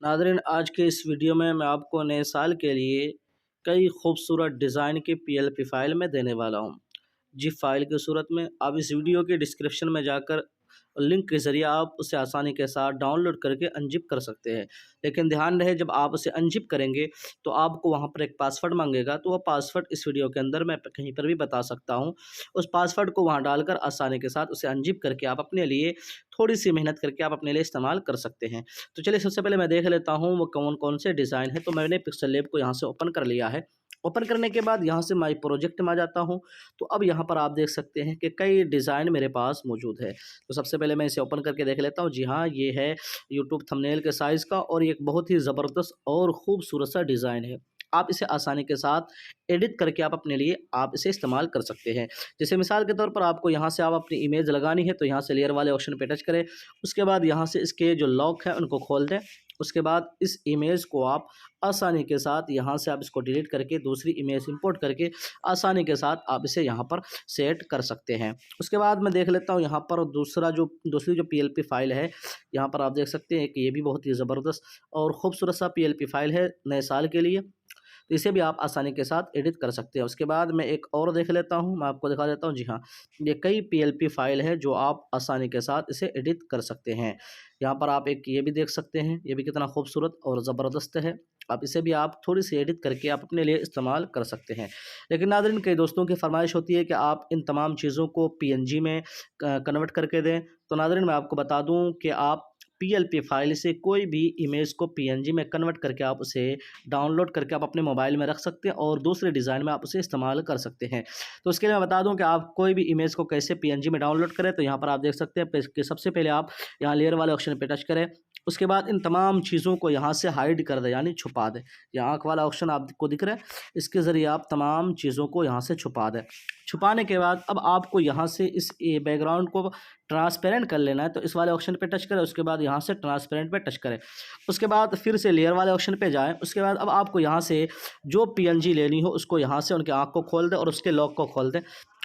नाज़रीन, आज के इस वीडियो में मैं आपको नए साल के लिए कई खूबसूरत डिज़ाइन की पीएलपी फ़ाइल में देने वाला हूँ। जिप फ़ाइल की सूरत में आप इस वीडियो के डिस्क्रिप्शन में जाकर लिंक के ज़रिए आप उसे आसानी के साथ डाउनलोड करके अनज़िप कर सकते हैं। लेकिन ध्यान रहे, जब आप उसे अनज़िप करेंगे तो आपको वहाँ पर एक पासवर्ड मांगेगा, तो वह पासवर्ड इस वीडियो के अंदर मैं कहीं पर भी बता सकता हूँ। उस पासवर्ड को वहाँ डालकर आसानी के साथ उसे अनज़िप करके आप अपने लिए थोड़ी-सी मेहनत करके आप अपने लिए इस्तेमाल कर सकते हैं। तो चलिए, सबसे पहले मैं देख लेता हूँ वो कौन-कौन से डिज़ाइन हैं। तो मैंने पिक्सेल लैब को यहाँ से ओपन कर लिया है। ओपन करने के बाद यहाँ से माई प्रोजेक्ट में आ जाता हूँ। तो अब यहाँ पर आप देख सकते हैं कि कई डिज़ाइन मेरे पास मौजूद है। तो सबसे पहले मैं इसे ओपन करके देख लेता हूँ। जी हाँ, ये है यूट्यूब थंबनेल के साइज़ का और ये एक बहुत ही ज़बरदस्त और खूबसूरत सा डिज़ाइन है। आप इसे आसानी के साथ एडिट करके आप अपने लिए आप इसे इस्तेमाल कर सकते हैं। जैसे मिसाल के तौर पर आपको यहाँ से आप अपनी इमेज लगानी है, तो यहाँ से लेयर वाले ऑप्शन पे टच करें। उसके बाद यहाँ से इसके जो लॉक हैं उनको खोल दें। उसके बाद इस इमेज को आप आसानी के साथ यहाँ से आप इसको डिलीट करके दूसरी इमेज इंपोर्ट करके आसानी के साथ आप इसे यहाँ पर सेट कर सकते हैं। उसके बाद मैं देख लेता हूँ यहाँ पर दूसरी जो पीएलपी फ़ाइल है, यहाँ पर आप देख सकते हैं कि ये भी बहुत ही ज़बरदस्त और खूबसूरत सा पीएलपी फ़ाइल है नए साल के लिए। तो इसे भी आप आसानी के साथ एडिट कर सकते हैं। उसके बाद मैं एक और देख लेता हूँ, मैं आपको दिखा देता हूँ। जी हाँ, ये कई पीएलपी फ़ाइल है जो आप आसानी के साथ इसे एडिट कर सकते हैं। यहाँ पर आप एक ये भी देख सकते हैं, ये भी कितना खूबसूरत और ज़बरदस्त है। अब इसे भी आप थोड़ी-सी एडिट करके आप अपने लिए इस्तेमाल कर सकते हैं। लेकिन नाज़रीन, कई दोस्तों की फ़रमाइश होती है कि आप इन तमाम चीज़ों को पीएनजी में कन्वर्ट करके दें। तो नाज़रीन, मैं आपको बता दूँ कि आप पीएलपी फ़ाइल से कोई भी इमेज को पीएनजी में कन्वर्ट करके आप उसे डाउनलोड करके आप अपने मोबाइल में रख सकते हैं और दूसरे डिज़ाइन में आप उसे इस्तेमाल कर सकते हैं। तो उसके लिए मैं बता दूं कि आप कोई भी इमेज को कैसे पीएनजी में डाउनलोड करें। तो यहाँ पर आप देख सकते हैं कि सबसे पहले आप यहाँ लेयर वाले ऑप्शन पे टच करें। उसके बाद इन तमाम चीज़ों को यहाँ से हाइड कर दें, यानी छुपा दें। यहाँ आँख वाला ऑप्शन आपको दिख रहा है, इसके ज़रिए आप तमाम चीज़ों को यहाँ से छुपा दें। छुपाने के बाद अब आपको यहाँ से इस बैकग्राउंड को ट्रांसपेरेंट कर लेना है। तो इस वाले ऑप्शन पे टच करें, उसके बाद यहाँ से ट्रांसपेरेंट पे टच करें। उसके बाद फिर से लेयर वाले ऑप्शन पे जाएँ। उसके बाद अब आपको यहाँ से जो पीएनजी लेनी हो उसको यहाँ से उनकी आँख को खोल दें और उसके लॉक को खोल दें।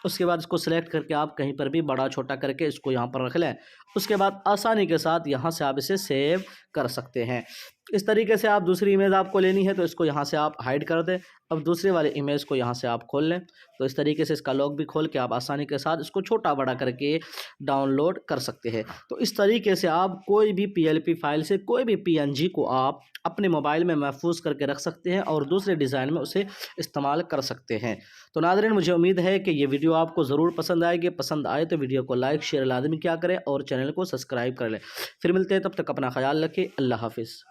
उसके बाद इसको सेलेक्ट करके आप कहीं पर भी बड़ा छोटा करके इसको यहाँ पर रख लें। उसके बाद आसानी के साथ यहाँ से आप इसे सेव कर सकते हैं। इस तरीके से आप दूसरी इमेज आपको लेनी है तो इसको यहाँ से आप हाइड कर दें। अब दूसरे वाले इमेज को यहाँ से आप खोल लें। तो इस तरीके से इसका लॉक भी खोल के आप आसानी के साथ इसको छोटा बड़ा करके डाउनलोड कर सकते हैं। तो इस तरीके से आप कोई भी पीएलपी फ़ाइल से कोई भी पीएनजी को आप अपने मोबाइल में महफूज करके रख सकते हैं और दूसरे डिज़ाइन में उसे इस्तेमाल कर सकते हैं। तो नाज़रीन, मुझे उम्मीद है कि ये वीडियो आपको ज़रूर पसंद आएगी। पसंद आए तो वीडियो को लाइक शेयर लाज़मी क्या करें और चैनल को सब्सक्राइब कर लें। फिर मिलते हैं, तब तक अपना ख्याल रखें। अल्लाह हाफ़िज़।